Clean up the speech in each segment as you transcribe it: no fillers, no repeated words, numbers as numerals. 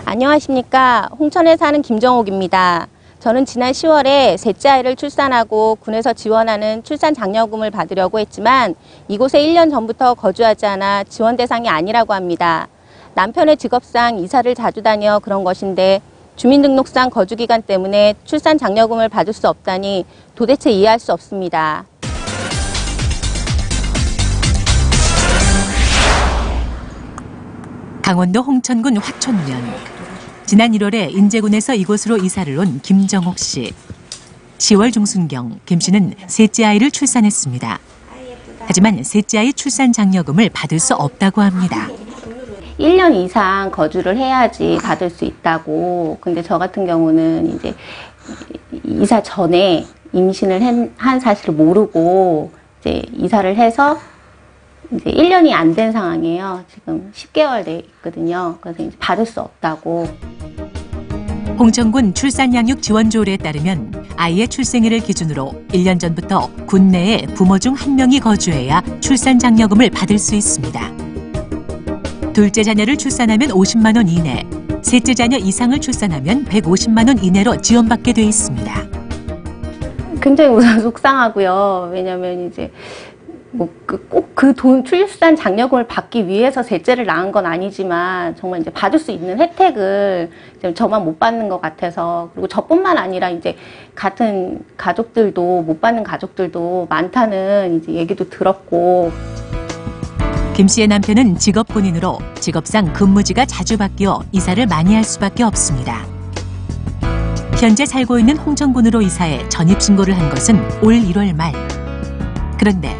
안녕하십니까. 홍천에 사는 김정옥입니다. 저는 지난 10월에 셋째 아이를 출산하고 군에서 지원하는 출산 장려금을 받으려고 했지만 이곳에 1년 전부터 거주하지 않아 지원 대상이 아니라고 합니다. 남편의 직업상 이사를 자주 다녀 그런 것인데 주민등록상 거주기간 때문에 출산 장려금을 받을 수 없다니 도대체 이해할 수 없습니다. 강원도 홍천군 화촌면. 지난 1월에 인제군에서 이곳으로 이사를 온 김정옥 씨. 10월 중순경 김 씨는 셋째 아이를 출산했습니다. 하지만 셋째 아이 출산 장려금을 받을 수 없다고 합니다. 1년 이상 거주를 해야지 받을 수 있다고. 근데 저 같은 경우는 이제 이사 전에 임신을 한 사실을 모르고 이제 이사를 해서 이제 1년이 안 된 상황이에요. 지금 10개월 돼 있거든요. 그래서 이제 받을 수 없다고. 홍천군 출산양육지원조례에 따르면 아이의 출생일을 기준으로 1년 전부터 군 내에 부모 중 한 명이 거주해야 출산장려금을 받을 수 있습니다. 둘째 자녀를 출산하면 50만 원 이내, 셋째 자녀 이상을 출산하면 150만 원 이내로 지원받게 돼 있습니다. 굉장히 우선 속상하고요. 왜냐면 이제 꼭 그 돈 출산 장려금을 받기 위해서 셋째를 낳은 건 아니지만 정말 이제 받을 수 있는 혜택을 저만 못 받는 것 같아서, 그리고 저뿐만 아니라 이제 같은 가족들도 못 받는 가족들도 많다는 이제 얘기도 들었고. 김 씨의 남편은 직업군인으로 직업상 근무지가 자주 바뀌어 이사를 많이 할 수밖에 없습니다. 현재 살고 있는 홍천군으로 이사해 전입신고를 한 것은 올 1월 말. 그런데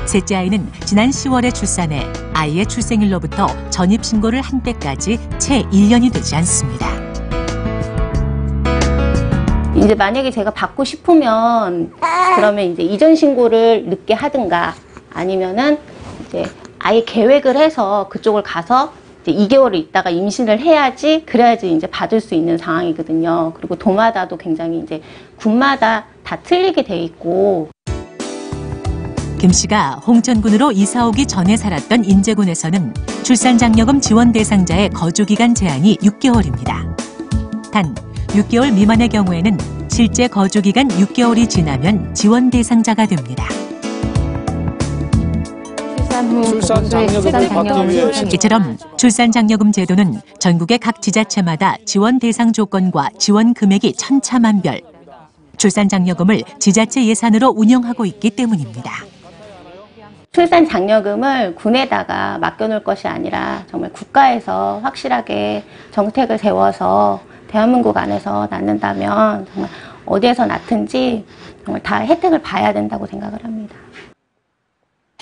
셋째 아이는 지난 10월에 출산해 아이의 출생일로부터 전입신고를 한 때까지 채 1년이 되지 않습니다. 이제 만약에 제가 받고 싶으면 그러면 이제 이전 신고를 늦게 하든가 아니면은 이제 아예 계획을 해서 그쪽을 가서 이제 2개월을 있다가 임신을 해야지, 그래야지 이제 받을 수 있는 상황이거든요. 그리고 도마다도 굉장히 이제 군마다 다 틀리게 돼 있고. 김 씨가 홍천군으로 이사 오기 전에 살았던 인제군에서는 출산장려금 지원 대상자의 거주기간 제한이 6개월입니다. 단 6개월 미만의 경우에는 실제 거주기간 6개월이 지나면 지원 대상자가 됩니다. 출산장려금을 받기 위해 이처럼 출산장려금 제도는 전국의 각 지자체마다 지원 대상 조건과 지원 금액이 천차만별. 출산장려금을 지자체 예산으로 운영하고 있기 때문입니다. 출산 장려금을 군에다가 맡겨놓을 것이 아니라 정말 국가에서 확실하게 정책을 세워서 대한민국 안에서 낳는다면 정말 어디에서 낳든지 정말 다 혜택을 봐야 된다고 생각을 합니다.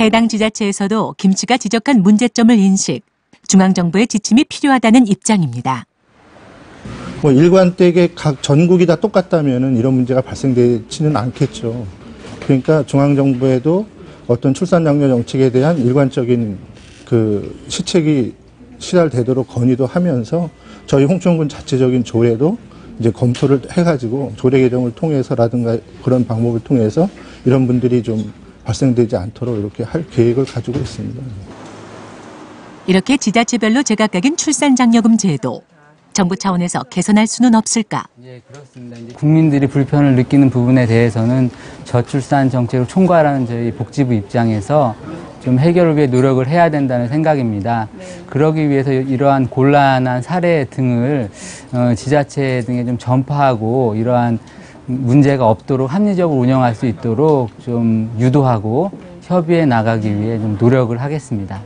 해당 지자체에서도 김 씨가 지적한 문제점을 인식, 중앙정부의 지침이 필요하다는 입장입니다. 일관되게 각 전국이 다 똑같다면 이런 문제가 발생되지는 않겠죠. 그러니까 중앙정부에도 어떤 출산장려 정책에 대한 일관적인 그 시책이 시달되도록 건의도 하면서 저희 홍천군 자체적인 조례도 이제 검토를 해가지고 조례 개정을 통해서라든가 그런 방법을 통해서 이런 분들이 좀 발생되지 않도록 이렇게 할 계획을 가지고 있습니다. 이렇게 지자체별로 제각각인 출산장려금 제도. 정부 차원에서 개선할 수는 없을까? 예, 그렇습니다. 이제 국민들이 불편을 느끼는 부분에 대해서는 저출산 정책을 총괄하는 저희 복지부 입장에서 좀 해결을 위해 노력을 해야 된다는 생각입니다. 그러기 위해서 이러한 곤란한 사례 등을 지자체 등에 좀 전파하고 이러한 문제가 없도록 합리적으로 운영할 수 있도록 좀 유도하고 협의해 나가기 위해 좀 노력을 하겠습니다.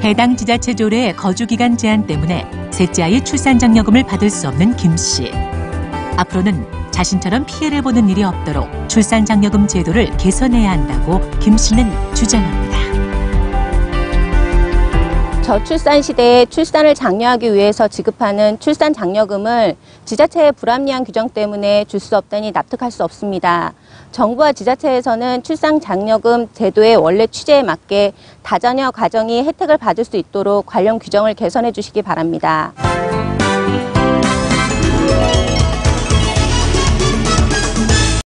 해당 지자체 조례의 거주기간 제한 때문에 셋째 아이 출산장려금을 받을 수 없는 김 씨. 앞으로는 자신처럼 피해를 보는 일이 없도록 출산장려금 제도를 개선해야 한다고 김 씨는 주장합니다. 저출산 시대에 출산을 장려하기 위해서 지급하는 출산장려금을 지자체의 불합리한 규정 때문에 줄 수 없다니 납득할 수 없습니다. 정부와 지자체에서는 출산장려금 제도의 원래 취지에 맞게 다자녀 가정이 혜택을 받을 수 있도록 관련 규정을 개선해 주시기 바랍니다.